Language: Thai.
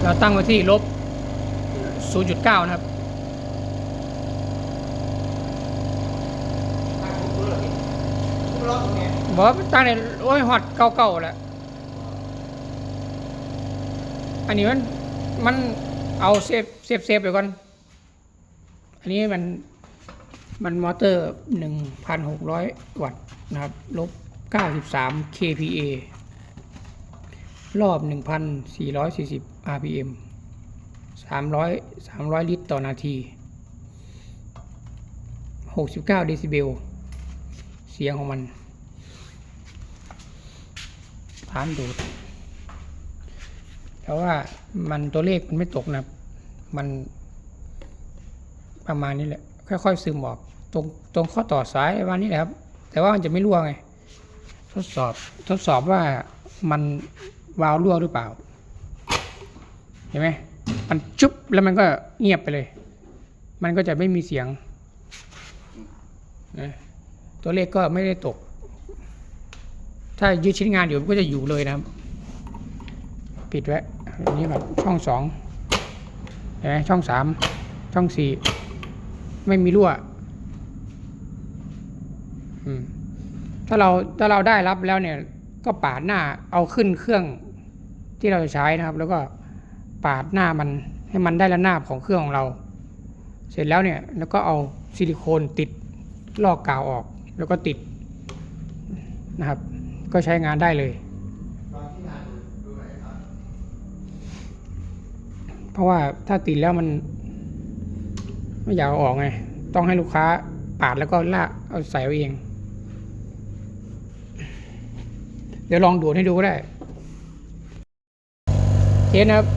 เราตั้งไว้ที่ลบ 0.9 นะครับบอกตั้งในโอ้ยฮอตเก่าๆแล้วอันนี้มันเอาเซฟไปก่อนอันนี้มันมอเตอร์ 1,600 วัตต์นะครับลบ 93 kPa รอบ 1,440 rpm 300 ลิตรต่อนาที 69 เดซิเบลเสียงของมันผ่านดูดแต่ว่ามันตัวเลขมันไม่ตกนะมันประมาณนี้แหละค่อยๆซึมออกตรงข้อต่อสายประมาณนี้แหละครับแต่ว่ามันจะไม่รั่วไงทดสอบว่ามันวาล์วรั่วหรือเปล่าเห็นไหมมันจุ๊บแล้วมันก็เงียบไปเลยมันก็จะไม่มีเสียงนะตัวเลขก็ไม่ได้ตกถ้ายืดชิ้นงานอยู่ก็จะอยู่เลยนะครับปิดไว้อันนี้แบบช่อง2เห็นไหมช่อง3ช่อง4ไม่มีรั่วถ้าเราได้รับแล้วเนี่ยก็ปาดหน้าเอาขึ้นเครื่องที่เราจะใช้นะครับแล้วก็ปาดหน้ามันให้มันได้ระนาบของเครื่องของเราเสร็จแล้วเนี่ยแล้วก็เอาซิลิโคนติดลอกกาวออกแล้วก็ติดนะครับก็ใช้งานได้เลยเพราะว่าถ้าติดแล้วมันไม่อยากเอาออกไงต้องให้ลูกค้าปาดแล้วก็ลากเอาใส่เอาเองเดี๋ยวลองดูดให้ดูก็ได้เทสนะครับ